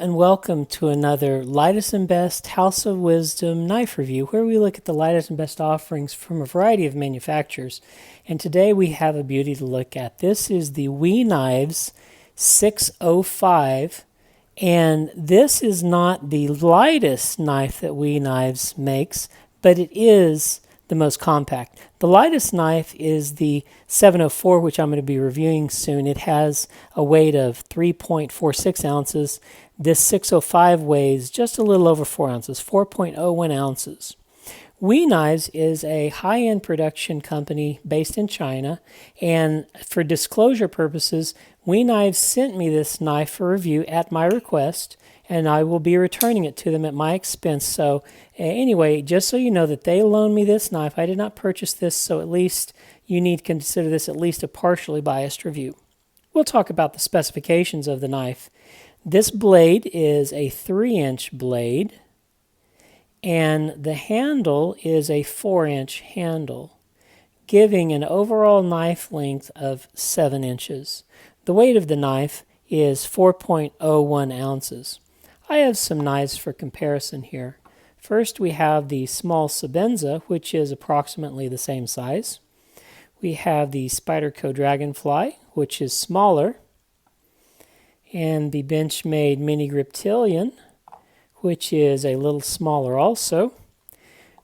and welcome to another Lightest and Best House of Wisdom knife review, where we look at the lightest and best offerings from a variety of manufacturers. And today we have a beauty to look at. This is the WE Knives 605, and this is not the lightest knife that WE Knives makes, but it is the most compact. The lightest knife is the 704, which I'm going to be reviewing soon. It has a weight of 3.46 ounces. This 605 weighs just a little over 4 ounces, 4.01 ounces. WE Knives is a high-end production company based in China, and for disclosure purposes, WE Knives sent me this knife for review at my request, and I will be returning it to them at my expense. So anyway, just so you know that they loaned me this knife. I did not purchase this, so at least you need to consider this at least a partially biased review. We'll talk about the specifications of the knife. This blade is a 3-inch blade, and the handle is a 4-inch handle, giving an overall knife length of 7 inches. The weight of the knife is 4.01 ounces. I have some knives for comparison here. First, we have the small Sebenza, which is approximately the same size. We have the Spyderco Dragonfly, which is smaller, and the Benchmade Mini Griptilian, which is a little smaller also.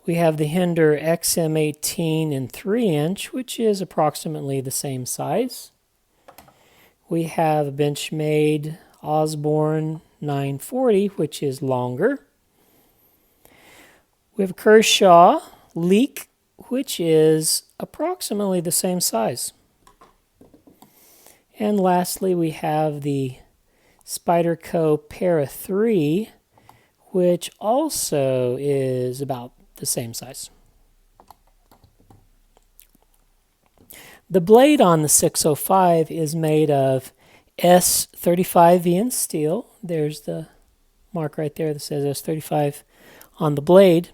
We have the Hinder XM18 in 3-inch, which is approximately the same size. We have a Benchmade Osborne 940, which is longer. We have a Kershaw Leek, which is approximately the same size. And lastly, we have the Spyderco Para 3, which also is about the same size. The blade on the 605 is made of S35VN steel. There's the mark right there that says S35 on the blade.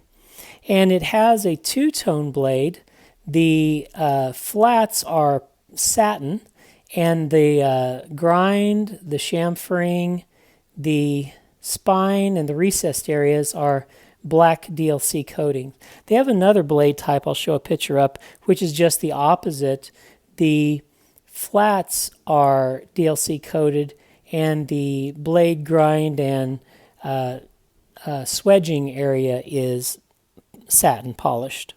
And it has a two-tone blade. The flats are satin, and the grind, the chamfering, the spine, and the recessed areas are black DLC coating. They have another blade type I'll show a picture up, which is just the opposite. The flats are DLC coated, and the blade grind and swedging area is satin polished.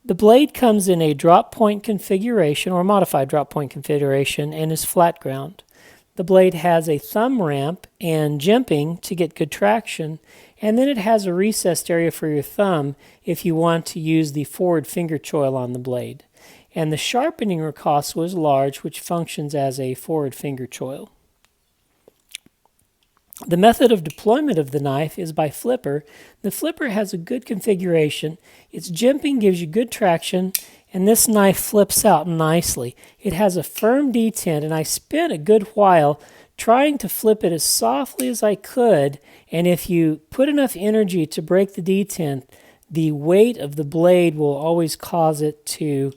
The blade comes in a drop point configuration or modified drop point configuration and is flat ground. The blade has a thumb ramp and jimping to get good traction, and then it has a recessed area for your thumb if you want to use the forward finger choil on the blade. And the sharpening ricasso is large, which functions as a forward finger choil. The method of deployment of the knife is by flipper. The flipper has a good configuration. Its jimping gives you good traction, and this knife flips out nicely. It has a firm detent, and I spent a good while trying to flip it as softly as I could, and if you put enough energy to break the detent, the weight of the blade will always cause it to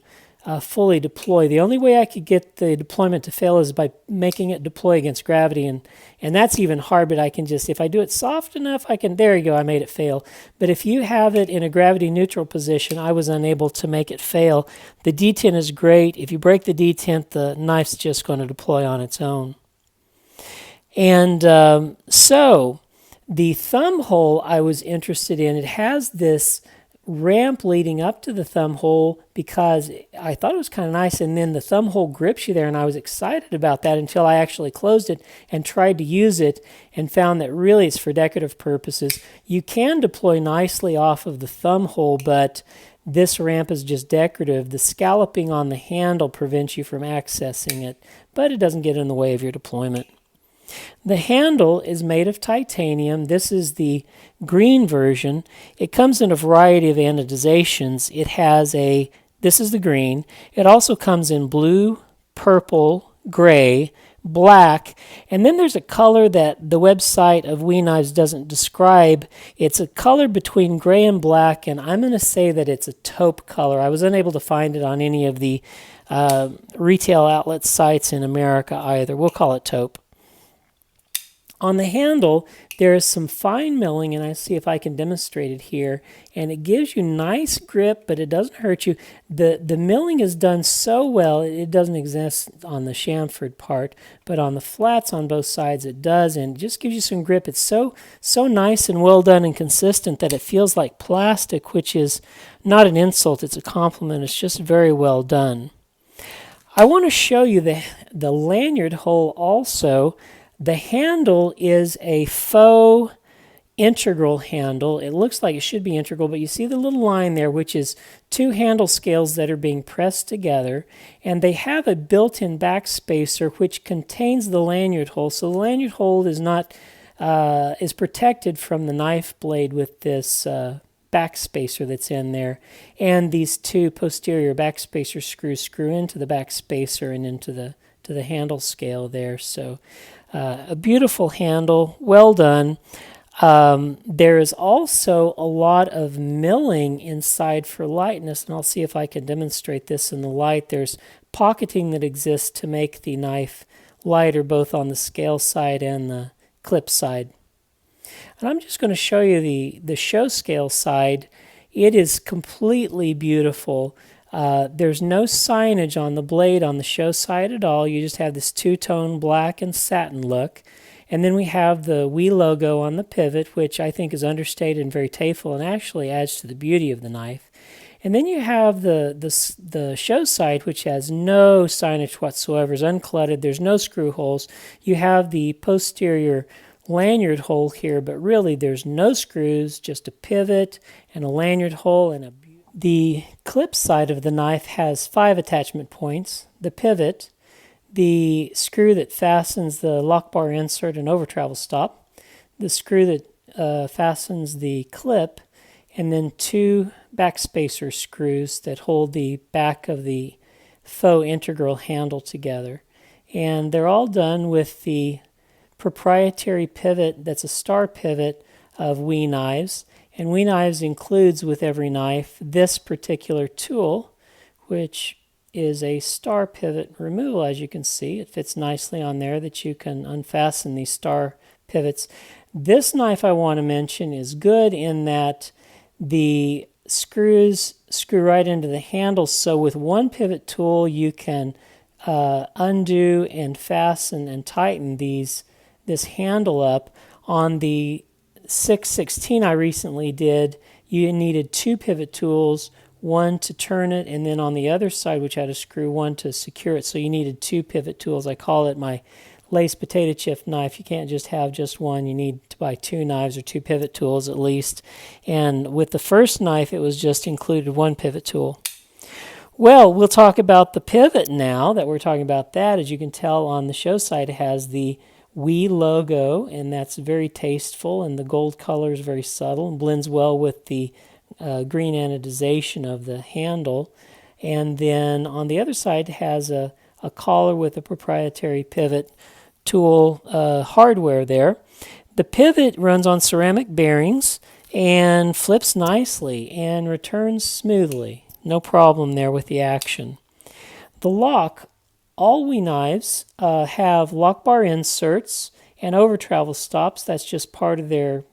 fully deploy. The only way I could get the deployment to fail is by making it deploy against gravity, and that's even hard, but I can just, if I do it soft enough, there you go, I made it fail. But if you have it in a gravity neutral position, I was unable to make it fail. The detent is great. If you break the detent, the knife's just going to deploy on its own. And so the thumb hole I was interested in, it has this ramp leading up to the thumb hole because I thought it was kind of nice, and then the thumb hole grips you there, and I was excited about that until I actually closed it and tried to use it and found that really it's for decorative purposes. You can deploy nicely off of the thumb hole, but this ramp is just decorative. The scalloping on the handle prevents you from accessing it, but it doesn't get in the way of your deployment. The handle is made of titanium. This is the green version. It comes in a variety of anodizations. This is the green. It also comes in blue, purple, gray, black, and then there's a color that the website of WE Knives doesn't describe. It's a color between gray and black, and I'm going to say that it's a taupe color. I was unable to find it on any of the retail outlet sites in America either. We'll call it taupe. On the handle, there is some fine milling, and I see if I can demonstrate it here. And it gives you nice grip, but it doesn't hurt you. The milling is done so well, it doesn't exist on the chamfered part, but on the flats on both sides it does, and it just gives you some grip. It's so nice and well done and consistent that it feels like plastic, which is not an insult, it's a compliment. It's just very well done. I want to show you the lanyard hole also. The handle is a faux integral handle. It looks like it should be integral, but you see the little line there, which is two handle scales that are being pressed together, and they have a built-in backspacer which contains the lanyard hole. So the lanyard hole is protected from the knife blade with this backspacer that's in there, and these two posterior backspacer screws screw into the backspacer and into the handle scale there. So a beautiful handle, well done. There is also a lot of milling inside for lightness, and I'll see if I can demonstrate this in the light. There's pocketing that exists to make the knife lighter, both on the scale side and the clip side. And I'm just going to show you the show scale side. It is completely beautiful. There's no signage on the blade on the show side at all. You just have this two-tone black and satin look. And then we have the WE logo on the pivot, which I think is understated and very tasteful and actually adds to the beauty of the knife. And then you have the show side, which has no signage whatsoever, is uncluttered. There's no screw holes. You have the posterior lanyard hole here, but really there's no screws, just a pivot and a lanyard hole. And the clip side of the knife has 5 attachment points: the pivot, the screw that fastens the lock bar insert and over travel stop, the screw that fastens the clip, and then 2 backspacer screws that hold the back of the faux integral handle together. And they're all done with the proprietary pivot that's a star pivot of WE knives. And WE knives includes with every knife this particular tool, which is a star pivot removal. As you can see, it fits nicely on there that you can unfasten these star pivots. This knife I want to mention is good in that the screws screw right into the handle, so with one pivot tool you can undo and fasten and tighten this handle up. On the 616 I recently did, you needed 2 pivot tools, one to turn it, and then on the other side, which had a screw, one to secure it. So you needed 2 pivot tools. I call it my lace potato chip knife. You can't just have just one. You need to buy 2 knives or 2 pivot tools at least. And with the first knife, it was just included 1 pivot tool. Well, we'll talk about the pivot now that we're talking about that. As you can tell on the show side, it has the WE logo, and that's very tasteful, and the gold color is very subtle and blends well with the green anodization of the handle. And then on the other side it has a collar with a proprietary pivot tool hardware there. The pivot runs on ceramic bearings and flips nicely and returns smoothly. No problem there with the action. The lock, all WE knives have lock bar inserts and over travel stops. That's just part of their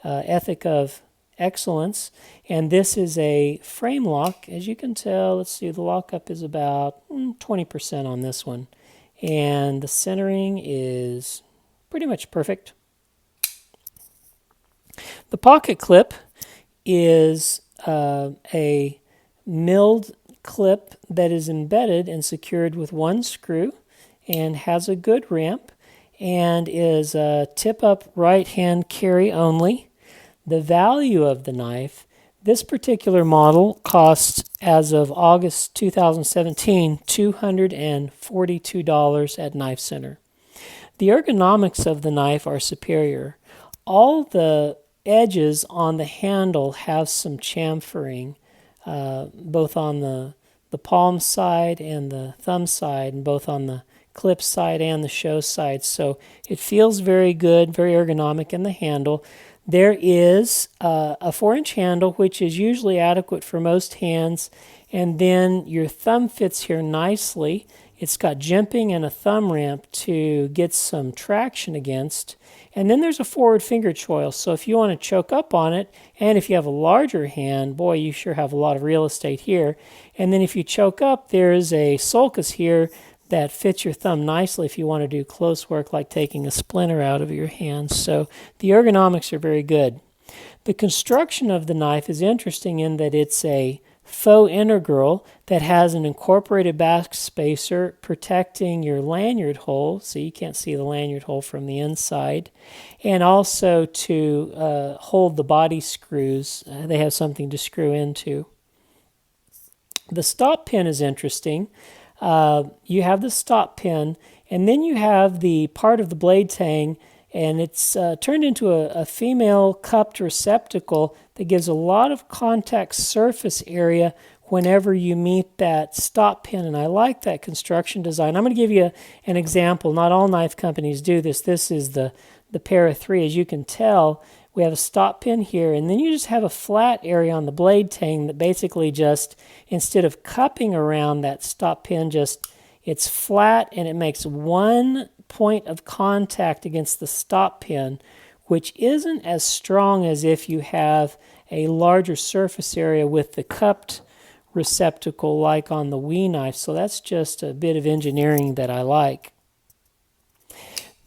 ethic of excellence. And this is a frame lock. As you can tell, let's see, the lockup is about 20% on this one. And the centering is pretty much perfect. The pocket clip is a milled clip that is embedded and secured with 1 screw and has a good ramp and is a tip-up right-hand carry only. The value of the knife, this particular model costs, as of August 2017, $242 at Knife Center. The ergonomics of the knife are superior. All the edges on the handle have some chamfering, both on the palm side and the thumb side, and both on the clip side and the show side. So it feels very good, very ergonomic in the handle. There is a 4-inch handle, which is usually adequate for most hands, and then your thumb fits here nicely. It's got jimping and a thumb ramp to get some traction against. And then there's a forward finger choil. So if you want to choke up on it, and if you have a larger hand, boy, you sure have a lot of real estate here. And then if you choke up, there's a sulcus here that fits your thumb nicely if you want to do close work like taking a splinter out of your hand. So the ergonomics are very good. The construction of the knife is interesting in that it's a faux integral that has an incorporated back spacer protecting your lanyard hole, so you can't see the lanyard hole from the inside, and also to hold the body screws. They have something to screw into. The stop pin is interesting. You have the stop pin, and then you have the part of the blade tang, and it's turned into a female cupped receptacle that gives a lot of contact surface area whenever you meet that stop pin, and I like that construction design. I'm going to give you an example. Not all knife companies do this. This is the Para 3. As you can tell, we have a stop pin here, and then you just have a flat area on the blade tang that basically just, instead of cupping around that stop pin, it's flat, and it makes one point of contact against the stop pin, which isn't as strong as if you have a larger surface area with the cupped receptacle like on the Wii knife. So that's just a bit of engineering that I like.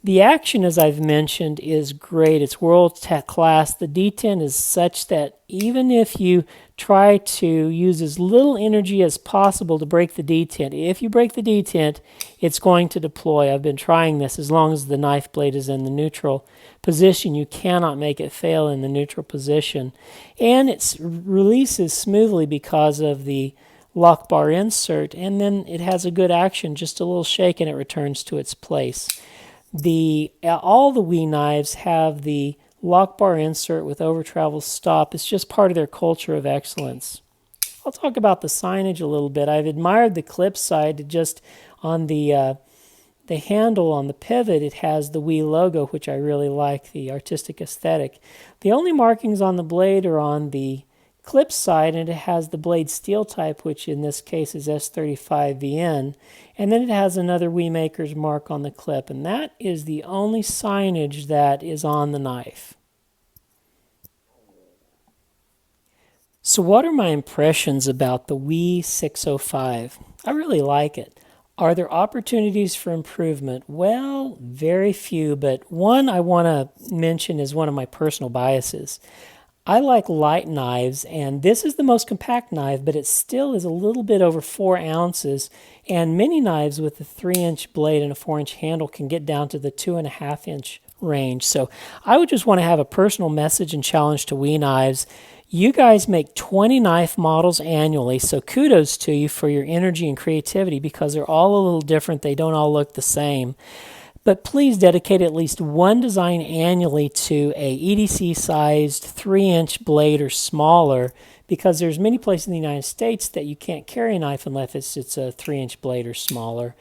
The action, as I've mentioned, is great. It's world class. The detent is such that even if you try to use as little energy as possible to break the detent, if you break the detent, it's going to deploy. I've been trying this. As long as the knife blade is in the neutral position, you cannot make it fail in the neutral position. And it releases smoothly because of the lock bar insert, and then it has a good action. Just a little shake and it returns to its place. All the Wii knives have the lock bar insert with over travel stop. It's just part of their culture of excellence. I'll talk about the signage a little bit. I've admired the clip side. Just on the handle on the pivot, it has the Wii logo, which I really like, the artistic aesthetic. The only markings on the blade are on the clip side, and it has the blade steel type, which in this case is S35VN, and then it has another Wii maker's mark on the clip, and that is the only signage that is on the knife. So what are my impressions about the Wii 605? I really like it. Are there opportunities for improvement? Well, very few, but one I want to mention is one of my personal biases. I like light knives, and this is the most compact knife, but it still is a little bit over 4 ounces, and many knives with a 3-inch blade and a 4-inch handle can get down to the 2.5-inch range. So I would just want to have a personal message and challenge to Wii knives. You guys make 20 knife models annually, so kudos to you for your energy and creativity because they're all a little different. They don't all look the same. But please dedicate at least one design annually to a EDC-sized 3-inch blade or smaller, because there's many places in the United States that you can't carry a knife unless it's a 3-inch blade or smaller.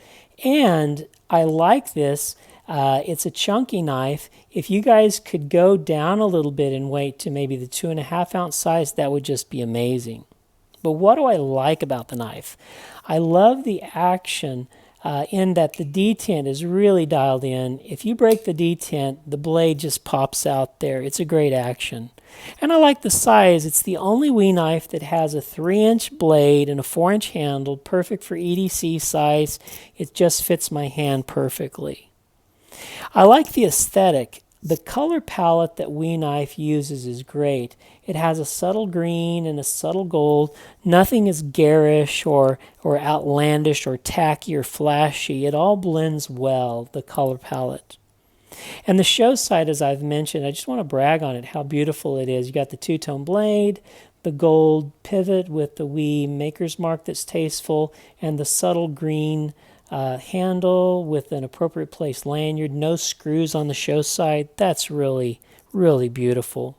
And I like this. It's a chunky knife. If you guys could go down a little bit in weight to maybe the 2.5-ounce size, that would just be amazing. But what do I like about the knife? I love the action in that the detent is really dialed in. If you break the detent, the blade just pops out there. It's a great action. And I like the size. It's the only Wii knife that has a 3-inch blade and a 4-inch handle, perfect for EDC size. It just fits my hand perfectly. I like the aesthetic. The color palette that Wii knife uses is great. It has a subtle green and a subtle gold. Nothing is garish or outlandish or tacky or flashy. It all blends well, the color palette. And the show side, as I've mentioned, I just want to brag on it, how beautiful it is. You got the two-tone blade, the gold pivot with the Wii maker's mark that's tasteful, and the subtle green handle with an appropriate placed lanyard, no screws on the show side. That's really, really beautiful.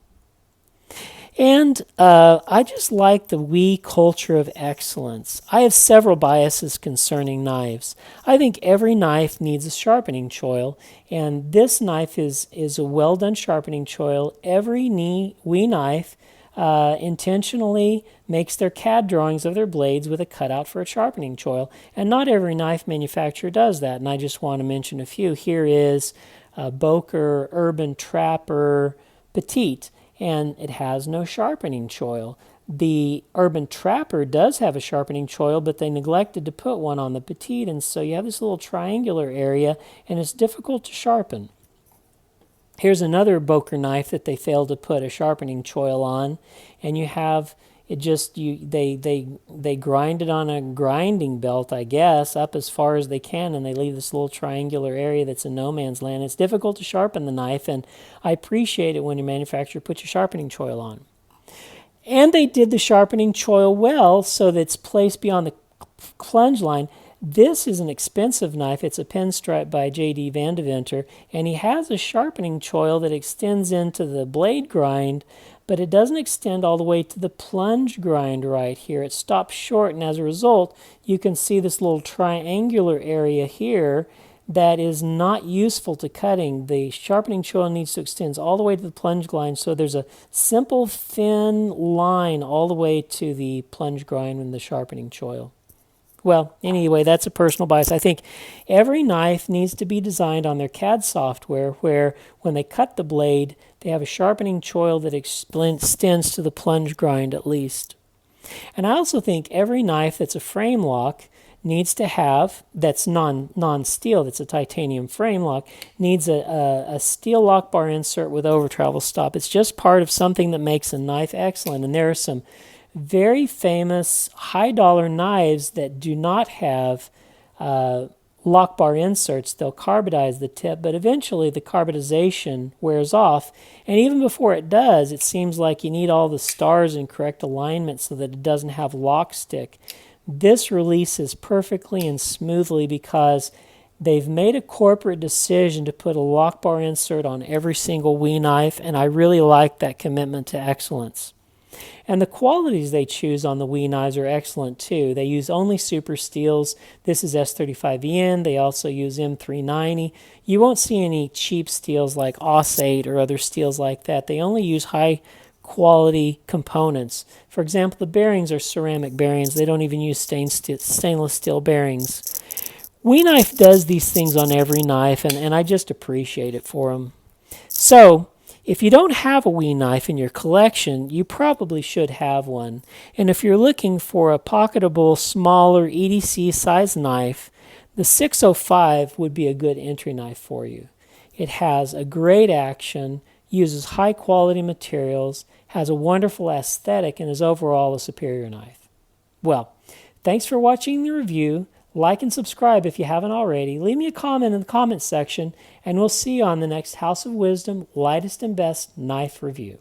And I just like the Wii culture of excellence. I have several biases concerning knives. I think every knife needs a sharpening choil, and this knife is a well-done sharpening choil. Every Wii knife intentionally makes their CAD drawings of their blades with a cutout for a sharpening choil. And not every knife manufacturer does that. And I just want to mention a few. Here is Boker Urban Trapper Petite, and it has no sharpening choil. The Urban Trapper does have a sharpening choil, but they neglected to put one on the Petite, and so you have this little triangular area, and it's difficult to sharpen. Here's another Boker knife that they failed to put a sharpening choil on, and you have it just they grind it on a grinding belt, I guess, up as far as they can, and they leave this little triangular area that's in no man's land. It's difficult to sharpen the knife, and I appreciate it when your manufacturer puts your sharpening choil on. And they did the sharpening choil well, so that it's placed beyond the plunge line. This is an expensive knife. It's a pinstripe by J.D. Van Deventer, and he has a sharpening choil that extends into the blade grind, but it doesn't extend all the way to the plunge grind right here. It stops short, and as a result, you can see this little triangular area here that is not useful to cutting. The sharpening choil needs to extend all the way to the plunge grind, so there's a simple thin line all the way to the plunge grind in the sharpening choil. Well, anyway, that's a personal bias. I think every knife needs to be designed on their CAD software where when they cut the blade, they have a sharpening choil that extends to the plunge grind at least. And I also think every knife that's a frame lock needs to have, that's non-steel, that's a titanium frame lock, needs a steel lock bar insert with over travel stop. It's just part of something that makes a knife excellent. And there are some very famous high-dollar knives that do not have lock bar inserts. They'll carbonize the tip, but eventually the carbonization wears off. And even before it does, it seems like you need all the stars in correct alignment so that it doesn't have lock stick. This releases perfectly and smoothly because they've made a corporate decision to put a lock bar insert on every single WE knife, and I really like that commitment to excellence. And the qualities they choose on the WE knives are excellent too. They use only super steels. This is S35EN. They also use M390. You won't see any cheap steels like AUS-8 or other steels like that. They only use high quality components. For example, the bearings are ceramic bearings. They don't even use stainless steel bearings. WE knife does these things on every knife, and I just appreciate it for them. So, if you don't have a WE knife in your collection, you probably should have one. And if you're looking for a pocketable, smaller EDC size knife, the 605 would be a good entry knife for you. It has a great action, uses high quality materials, has a wonderful aesthetic, and is overall a superior knife. Well, thanks for watching the review. Like and subscribe if you haven't already. Leave me a comment in the comments section, and we'll see you on the next House of Wisdom Lightest and Best Knife Review.